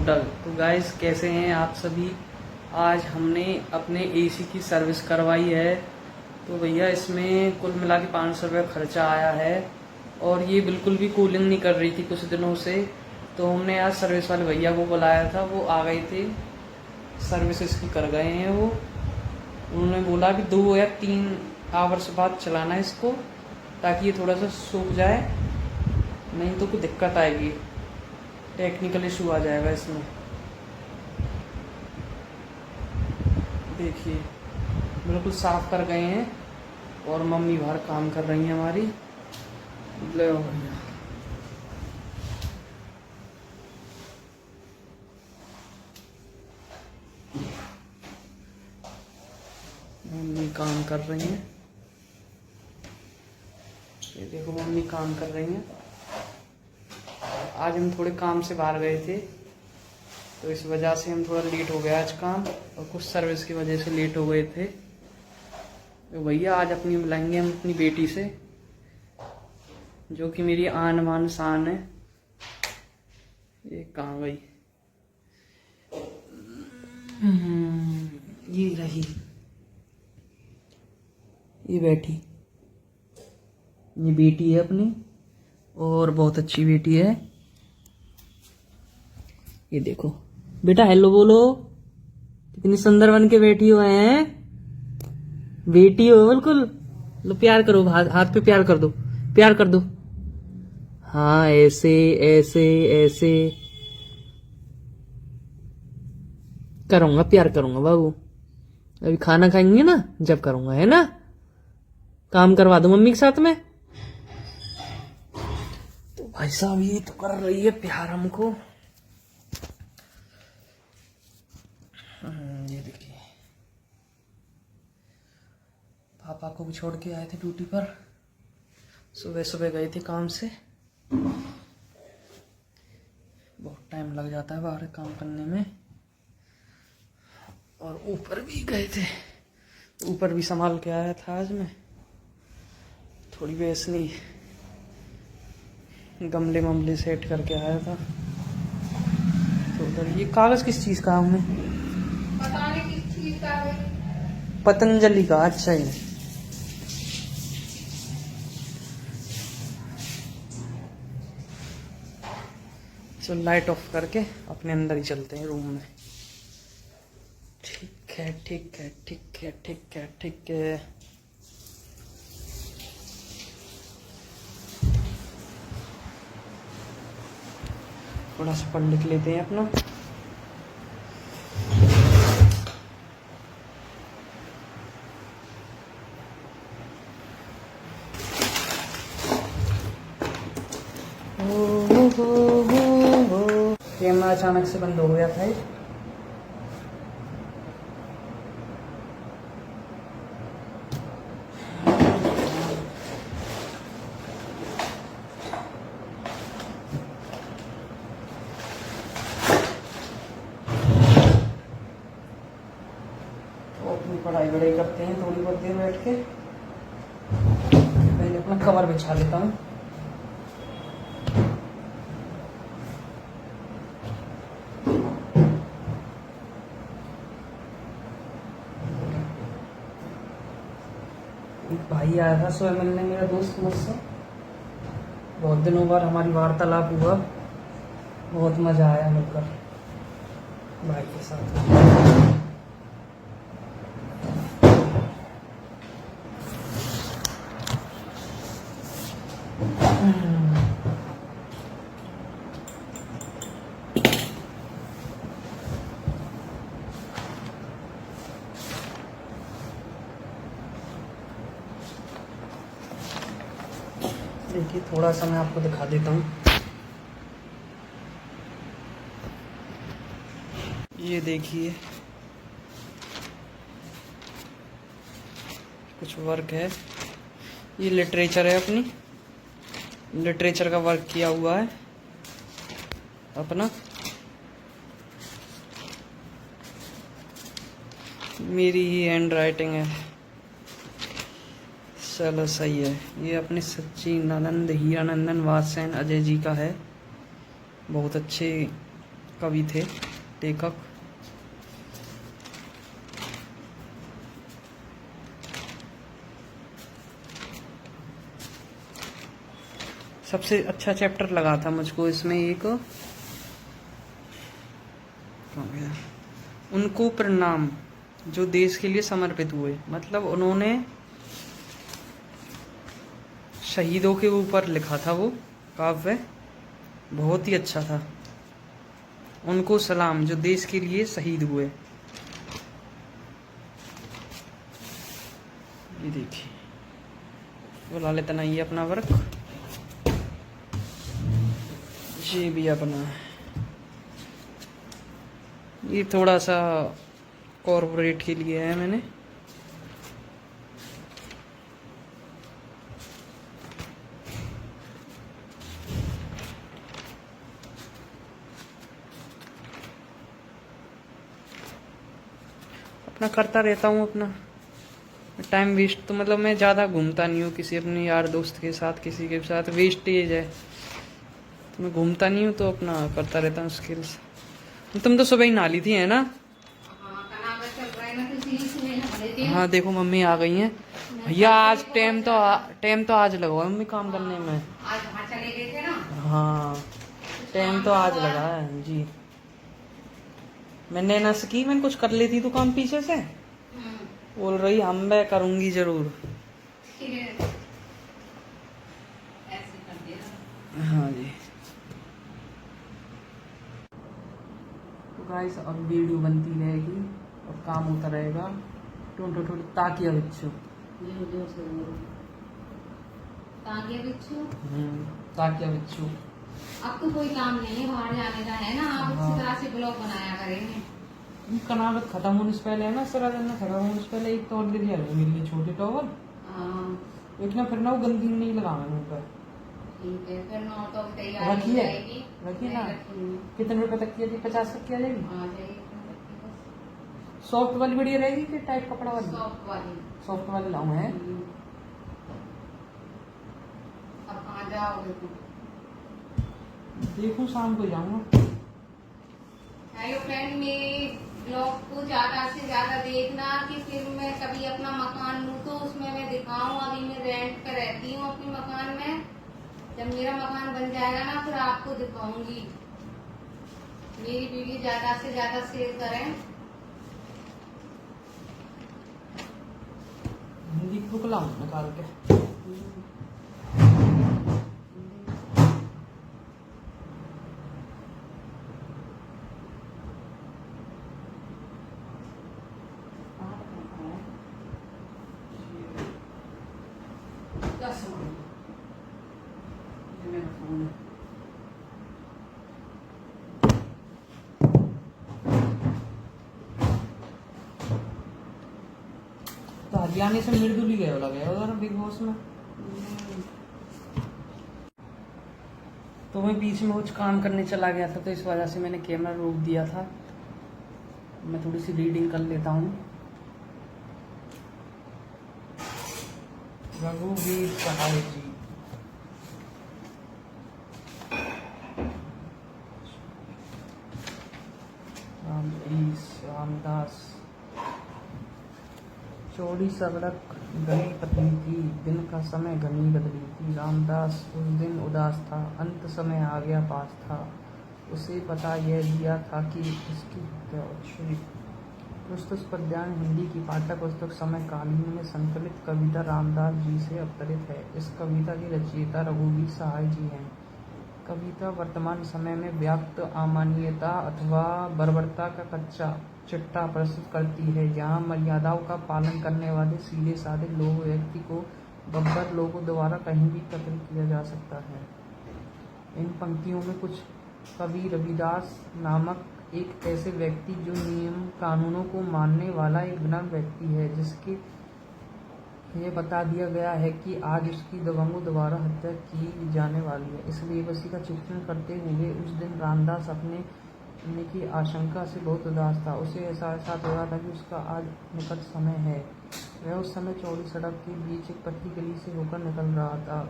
तो गाइस कैसे हैं आप सभी। आज हमने अपने एसी की सर्विस करवाई है। तो भैया इसमें कुल मिला के 500 रुपये खर्चा आया है और ये बिल्कुल भी कूलिंग नहीं कर रही थी कुछ दिनों से। तो हमने आज सर्विस वाले भैया को बुलाया था, वो आ गए थे, सर्विस इसकी कर गए हैं वो। उन्होंने बोला कि 2 या 3 आवर्स बाद चलाना है इसको, ताकि ये थोड़ा सा सूख जाए, नहीं तो कुछ दिक्कत आएगी, टेक्निकल इशू आ जाएगा इसमें। देखिए बिल्कुल साफ कर गए हैं और मम्मी बाहर काम कर रही हैं हमारी। ले भैया, मम्मी काम कर रही हैं। ये देखो मम्मी काम कर रही हैं। आज हम थोड़े काम से बाहर गए थे, तो इस वजह से हम थोड़ा लेट हो गया आज काम, और कुछ सर्विस की वजह से लेट हो गए थे। तो भैया आज अपनी मिलाएंगे हम अपनी बेटी से, जो कि मेरी आन बान शान है। ये कहाँ गई? ये रही, ये बैठी। ये बेटी है अपनी, और बहुत अच्छी बेटी है। ये देखो बेटा, हेलो बोलो। कितनी सुंदर बन के बैठी हो हैं, बेटी हो बिल्कुल। लो प्यार करो, हाथ पे प्यार कर दो, प्यार कर दो। हाँ ऐसे ऐसे ऐसे करूंगा, प्यार करूंगा बाबू। अभी खाना खाएंगे ना, जब करूंगा, है ना। काम करवा दो मम्मी के साथ में। तो भाई साहब ये तो कर रही है प्यार हमको। ये देखिए, पापा को भी छोड़ के आए थे ड्यूटी पर, सुबह सुबह गए थे काम से। बहुत टाइम लग जाता है बाहर काम करने में। और ऊपर भी गए थे, ऊपर भी संभाल के आया था आज मैं। थोड़ी बेसनी गमले ममले सेट करके आया था। तो उधर ये कागज किस चीज का हमें पता नहीं किस चीज का है। पतंजलि का। अच्छा है। चलो लाइट ऑफ करके अपने अंदर ही चलते हैं रूम में। ठीक है ठीक है ठीक है ठीक है ठीक है। थोड़ा सा पढ़ लिख लेते हैं अपना। कैमरा अचानक से बंद हो गया था। तो अपनी पढ़ाई वढ़ाई करते हैं थोड़ी बहुत देर बैठ के। पहले अपना कवर बिछा लेता हूँ। एक भाई आया था सुबह मिलने, मेरा दोस्त मुझसे। बहुत दिनों बाद हमारी वार्तालाप हुआ, बहुत मजा आया मिलकर भाई के साथ। देखिए थोड़ा सा मैं आपको दिखा देता हूँ। ये देखिए कुछ वर्क है, ये लिटरेचर है, अपनी लिटरेचर का वर्क किया हुआ है अपना। मेरी ही हैंड राइटिंग है। चलो सही है। ये अपने सच्चिदानंद हीरानंदन वात्स्यन अजय जी का है। बहुत अच्छे कवि थे, लेखक। सबसे अच्छा चैप्टर लगा था मुझको इसमें एक, उनको प्रणाम, जो देश के लिए समर्पित हुए। मतलब उन्होंने शहीदों के ऊपर लिखा था वो काव्य, बहुत ही अच्छा था। उनको सलाम, जो देश के लिए शहीद हुए। ये देखिए, बुला लेते ना, ये अपना वर्क, ये भी अपना है। ये थोड़ा सा कॉर्पोरेट के लिए है मैंने। अपना करता रहता हूँ अपना टाइम वेस्ट। तो मतलब मैं ज़्यादा घूमता नहीं हूँ किसी अपने यार दोस्त के साथ, किसी के साथ वेस्टेज है, तो मैं घूमता नहीं हूँ, तो अपना करता रहता हूँ स्किल्स। तुम तो सुबह ही नहा ली थी, है ना? हाँ देखो मम्मी आ गई हैं। भैया आज टाइम तो आज लगा है मम्मी काम करने में। आज वहाँ चले गए थे ना। हाँ टाइम तो आज लगा है जी। मैंने ना सकी, मैंने कुछ कर ली थी तो काम पीछे से। बोल रही हम मैं करूंगी जरूर। हाँ जी। तो गाइस अब वीडियो बनती रहेगी और काम होता रहेगा। टूटो टूटो ताकिया बिच्छू, ताकिया बिच्छू। अब तो कोई काम नहीं है, बाहर जाने का है ना, आप हाँ। इसी तरह से ब्लॉग बनाया करेंगे। कनावत खत्म होने से पहले है ना, सरा करना खत्म होने से पहले एक तौर दे दिया मेरे लिए छोटे टॉवल। एक ना फिर ना वो गंदी नहीं लगाना मुंह पर। ठीक है, फिर नौ तो तैयार हो रखिए जाएगी। रखिए ना। रखूंगी। कितने रुपए तक की है? 50 तक की आ जाएगी। आ जाएगी। सॉफ्ट वाली बढ़िया रहेगी कि टाइट कपड़ा वाली? सॉफ्ट वाली। सॉफ्ट वाली लाऊं है। अब कहाँ जाओगे तुम? देखूं शाम को जाऊंगा। हेलो फ्रेंड, मेरे ब्लॉग को ज्यादा से ज्यादा देखना कि फिर मैं कभी अपना मकान लूँ तो उसमें मैं दिखाऊं। अभी मैं रेंट पे रहती हूँ अपने मकान में, जब मेरा मकान बन जाएगा ना फिर आपको दिखाऊंगी। मेरी वीडियो ज्यादा से ज्यादा शेयर करें। हिंदी बुक लाऊं निकाल के। मेरा फोन है। तो हरियाणा से मृदुली गया लगा उधर बिग बॉस में। तो मैं बीच में कुछ काम करने चला गया था, तो इस वजह से मैंने कैमरा रोक दिया था। मैं थोड़ी सी रीडिंग कर लेता हूँ। रघुवीर सहाय जी, रामदास। चौड़ी सड़क गली पतली थी, दिन का समय घनी बदली थी। रामदास उस दिन उदास था, अंत समय आ गया पास था। उसे पता यह दिया था कि इसकी प्रस्तुत पद्यांश हिंदी की पाठ्य पुस्तक समकालीन में संकलित कविता रामदास जी से अवतरित है। इस कविता के रचयिता रघुवीर सहाय जी हैं। कविता वर्तमान समय में व्याप्त अमानवीयता अथवा बर्बरता का कच्चा चिट्ठा प्रस्तुत करती है, जहाँ मर्यादाओं का पालन करने वाले सीधे साधे लोग व्यक्ति को गब्बर लोगों द्वारा कहीं भी कत्ल किया जा सकता है। इन पंक्तियों में कुछ कवि रविदास नामक एक ऐसे व्यक्ति जो नियम कानूनों को मानने वाला एक विनम्र व्यक्ति है, जिसके ये बता दिया गया है कि आज उसकी दबंगों द्वारा हत्या की जाने वाली है। इसलिए उसी का चित्रण करते हुए उस दिन रामदास अपने की आशंका से बहुत उदास था। उसे ऐसा एहसास हो रहा था कि उसका आज निकट समय है। वह उस समय चौड़ी सड़क के बीच एक पतली गली से होकर निकल रहा था।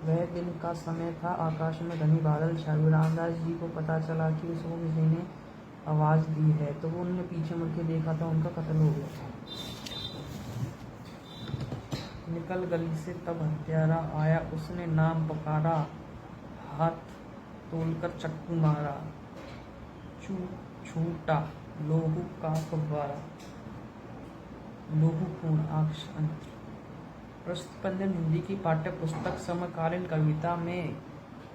वह दिन का समय था, आकाश में घनी बादल छाए हुए। रामदास जी को पता चला कि उसको किसी ने आवाज़ दी है, तो उन्होंने पीछे मुड़ के देखा तो उनका कत्ल हो गया। निकल गली से तब हत्यारा आया, उसने नाम पुकारा, हाथ तोलकर चक्कू मारा, छूटा लोहू का फव्वारा, लोहू पूर्ण आंख अंतर। प्रस्तुतपंजन हिंदी की पाठ्य पुस्तक समकालीन कविता में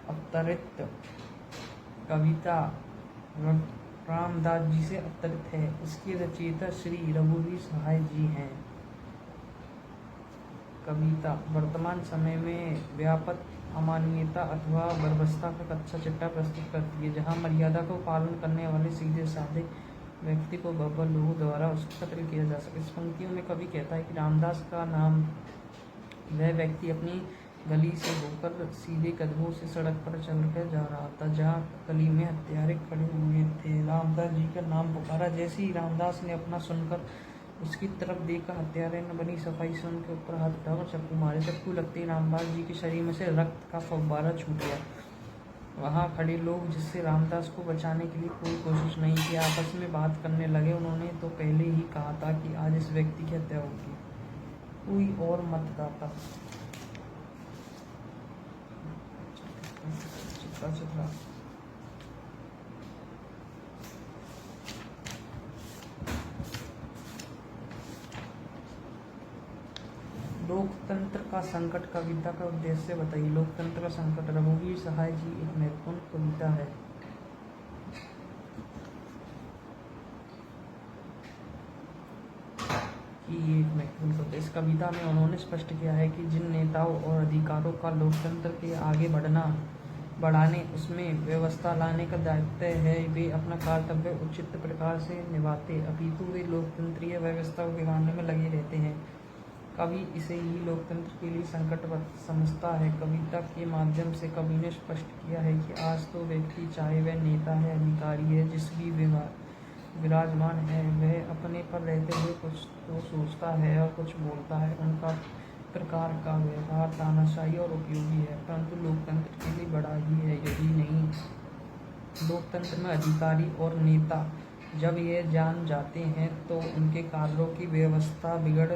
अवतरित कविता रामदास जी से अवतरित है। इसकी रचयिता श्री रघुवीर सहाय जी हैं। कविता वर्तमान समय में व्यापक अमानवीयता अथवा बर्बरता का कच्चा चिट्ठा प्रस्तुत करती है, जहाँ मर्यादा को पालन करने वाले सीधे साधे व्यक्ति को भव्य लोगों द्वारा उसका कत्ल किया जा सके। इस पंक्तियों में कवि कहता है कि रामदास का नाम वह व्यक्ति अपनी गली से होकर सीधे कदमों से सड़क पर चलकर जा रहा था, जहाँ गली में हत्यारे खड़े हुए थे। रामदास जी का नाम पुकारा। जैसे ही रामदास ने अपना सुनकर उसकी तरफ देखा, हत्यारे ने बनी सफाई से उनके ऊपर हाथ उठाकर चक्कू मारे। चक्कू लगते ही रामदास जी के शरीर में से रक्त का फव्वारा छूट गया। वहाँ खड़े लोग, जिससे रामदास को बचाने के लिए कोई कोशिश नहीं की, आपस में बात करने लगे। उन्होंने तो पहले ही कहा था कि आज इस व्यक्ति की हत्या होगी, कोई और मत गाता। लोकतंत्र का संकट कविता का उद्देश्य बताइए। लोकतंत्र का संकट रघुवीर सहाय जी एक महत्वपूर्ण कविता है। इस कविता में उन्होंने स्पष्ट किया है कि जिन नेताओं और अधिकारों का लोकतंत्र के आगे बढ़ाने उसमें व्यवस्था लाने का दायित्व है, वे अपना कर्तव्य उचित प्रकार से निभाते, अपितु वे लोकतंत्रीय व्यवस्था को बिगाड़ने में लगे रहते हैं। कवि इसे ही लोकतंत्र के लिए संकट समझता है। कविता के माध्यम से कवि ने स्पष्ट किया है कि आज तो व्यक्ति, चाहे वह नेता है, अधिकारी है, जिस भी विराजमान है, वह अपने पर रहते हुए कुछ तो सोचता है और कुछ बोलता है। उनका प्रकार का व्यवहार तानाशाही और उपयोगी है, परंतु लोकतंत्र के लिए बड़ा ही है। यदि नहीं, लोकतंत्र में अधिकारी और नेता जब ये जान जाते हैं तो उनके कार्यों की व्यवस्था बिगड़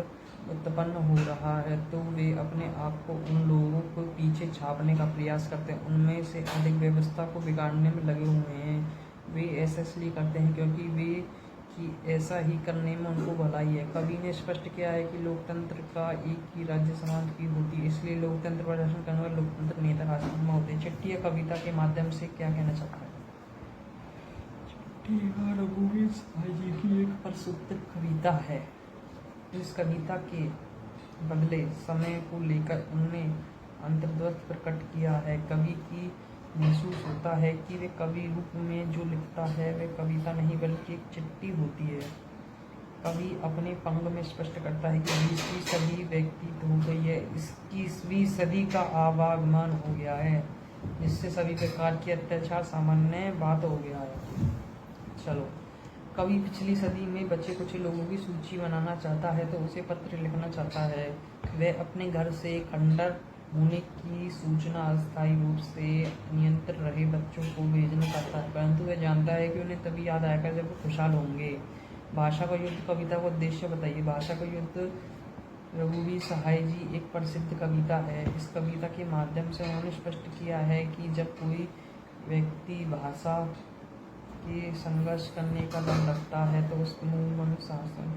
उत्पन्न हो रहा है, तो वे अपने आप को उन लोगों को पीछे छापने का प्रयास करते हैं, उनमें से अधिक व्यवस्था को बिगाड़ने में लगे हुए हैं। वे ऐसा इसलिए करते हैं क्योंकि वे कि ऐसा ही करने में उनको भलाई है। कवि ने स्पष्ट किया है कि लोकतंत्र का एक ही राज्य समाज की होती है, इसलिए लोकतंत्र प्रदर्शन करने वाले लोकतंत्र नेता राजनीति में होते हैं। चिट्ठी कविता के माध्यम से क्या कहना चाहता है? चिट्ठी रघुवीर सहाय जी की एक प्रस्तुत कविता है। इस कविता के बदले समय को लेकर उन्होंने अंतर्द्वंद प्रकट किया है। कवि की महसूस होता है कि वे कवि रूप में जो लिखता है वह कविता नहीं बल्कि एक चिट्ठी होती है। कवि अपने पंग में स्पष्ट करता है कि 20वीं सदी व्यतीत हो गई है, 21वीं सदी का आवागमन हो गया है, जिससे सभी प्रकार की अत्याचार सामान्य बात हो गया है। चलो, कवि पिछली सदी में बचे कुछ लोगों की सूची बनाना चाहता है तो उसे पत्र लिखना चाहता है। वह अपने घर से खंडर होने की सूचना अस्थायी रूप से नियंत्रित रहे बच्चों को भेजना चाहता है, परंतु वह जानता है कि उन्हें तभी याद आएगा जब वो खुशहाल होंगे। भाषा का युद्ध कविता का उद्देश्य बताइए। भाषा का युद्ध रघुवीर सहाय जी एक प्रसिद्ध कविता है। इस कविता के माध्यम से उन्होंने स्पष्ट किया है कि जब कोई व्यक्ति भाषा के संघर्ष करने का दम रखता है तो उसके मुंह अनुशासन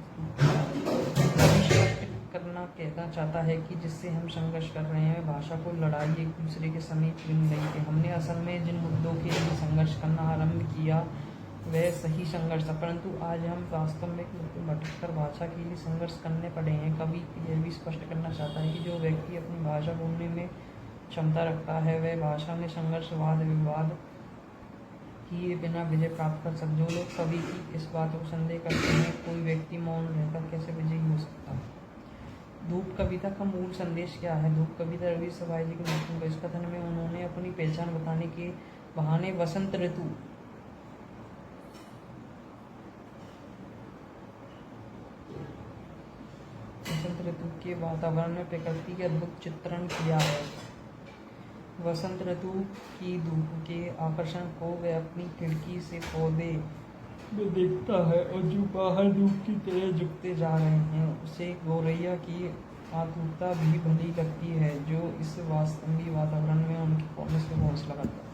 करना कहना चाहता है कि जिससे हम संघर्ष कर रहे हैं भाषा को लड़ाई एक दूसरे के समीप गिन रही है। हमने असल में जिन मुद्दों के लिए संघर्ष करना आरंभ किया वह सही संघर्ष था, परंतु आज हम वास्तव में भटककर भाषा के लिए संघर्ष करने पड़े हैं। कवि यह भी स्पष्ट करना चाहता है कि जो व्यक्ति अपनी भाषा बोलने में क्षमता रखता है वह भाषा में संघर्ष, वाद विवाद किए बिना विजय प्राप्त कर सकते। जो लोग कवि की इस बात को संदेह करते हैं, कोई व्यक्ति मौन रहकर कैसे विजयी हो सकता है। धूप कविता का मूल संदेश क्या है? धूप कविता रघुवीर सहाय जी के लेखन का। इस कथन में उन्होंने अपनी पहचान बताने के बहाने वसंत ऋतु के वातावरण में प्रकृति के अद्भुत चित्रण किया है। वसंत ऋतु की धूप के आकर्षण को वह अपनी खिड़की से पौधे में देखता है, और जो बाहर धूप की तरह झुकते जा रहे हैं उसे गौरैया की आतुरता भी भली लगती है, जो इस वास्तविक वातावरण में उनके पौधे से घोंसला करता है।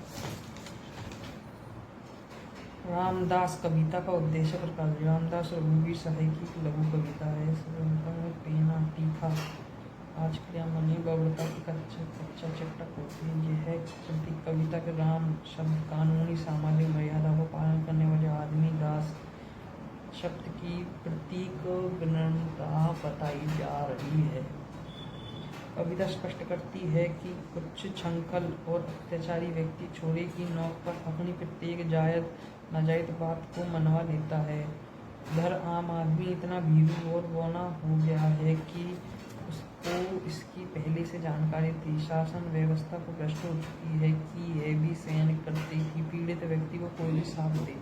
रामदास कविता का उद्देश्य प्रकार। रामदास रघुवीर सहाय की एक लघु कविता है। पेना तीखा आज क्रिया मनी बबड़ता की कच्चा चटक होती है। यह चलती कविता के राम शब्द कानूनी सामाजिक मर्यादा को पालन करने वाले आदमी दास शब्द की प्रतीक विनम्रता बताई जा रही है। कविता स्पष्ट करती है कि कुछ छंकल और अत्याचारी व्यक्ति छोरे की नोक पर अपनी प्रत्येक जायज नाजायज बात को मनवा देता है। इधर आम आदमी इतना भीरू और बौना हो गया है कि उसको इसकी पहले से जानकारी थी। शासन व्यवस्था को भ्रष्ट हो चुकी है कि यह भी सहन करती कि पीड़ित व्यक्ति को कोई भी साथ दे।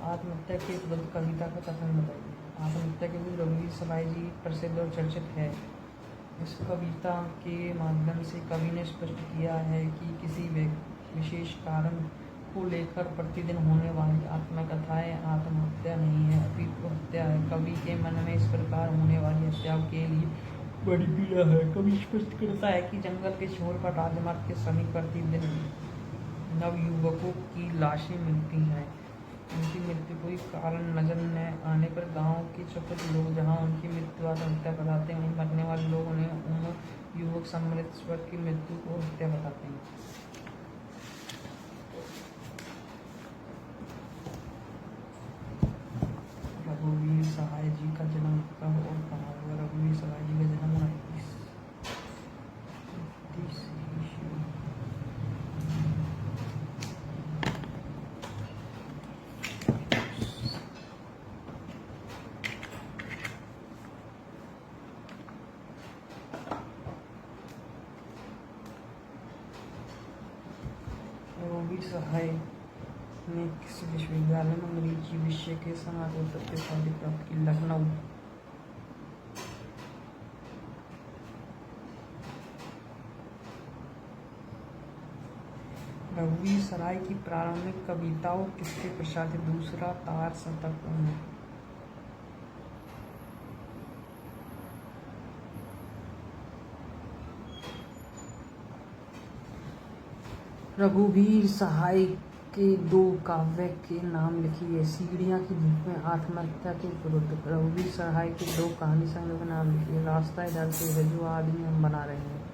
आत्महत्या के विरुद्ध कविता का कथन बताइए। आत्महत्या के विरुद्ध रघुवीर सहाय जी प्रसिद्ध और चर्चित है। इस कविता के माध्यम से कवि ने स्पष्ट किया है कि किसी विशेष कारण को लेकर प्रतिदिन होने वाली आत्मकथाएं आत्महत्या नहीं है, अपितु हत्या है। कवि के मन में इस प्रकार होने वाली हत्याओं के लिए बड़ी पीड़ा है। कवि स्पष्ट करता है कि जंगल के छोर पर राजमार्ग के समीप प्रतिदिन नवयुवकों की लाशें मिलती हैं। उनकी मृत्यु कोई कारण नजर न आने पर गांव के चतुर लोग जहां उनकी मृत्यु आत्महत्या बताते हैं, वहीं मरने वाले लोग उन्हें उन युवक सम्मिलित की मृत्यु को हत्या बताते हैं। रघुवीर सहाय जी का जन्म कब और कहाँ हुआ? रघुवीर सहाय जी का जन्म 1930 रघुवीर सहाय ने किस विश्वविद्यालय में अंग्रेजी विषय के स्नातकोत्तर की उपाधि प्राप्त की? लखनऊ। रघुवीर सहाय की प्रारंभिक कविताओं किसके प्रसारित? दूसरा तार शतक। रघुवीर सहाय के दो काव्य के नाम लिखिए। सीढ़ियाँ की धूप में आत्महत्या के विरुद्ध। रघुवीर सहाय के दो कहानी संग्रह के नाम लिखिए। रास्ता इधर से है जो आदमी हम बना रहे हैं।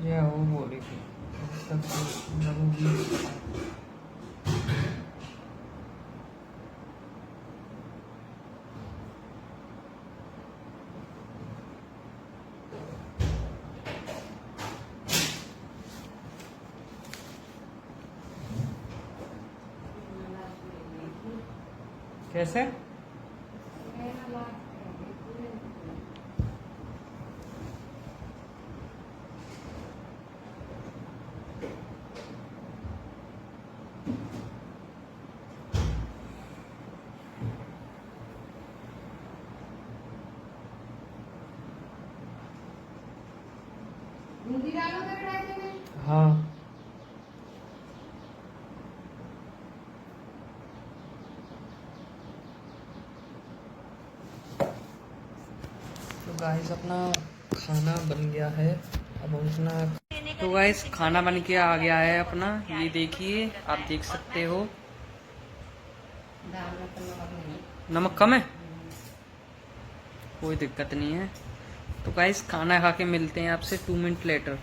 ये वो बोली थी तब तक लगूंगी। कैसे? बूंदी डालोगे कढ़ाई में? हाँ। तो गाइस अपना खाना बन गया है। अब हम अपना तो गाइस खाना बन के आ गया है अपना। ये देखिए, आप देख सकते हो। दाल में तो नमक नहीं। नमक कम है, कोई दिक्कत नहीं है। तो गाइस खाना खा के मिलते हैं आपसे 2 मिनट लेटर।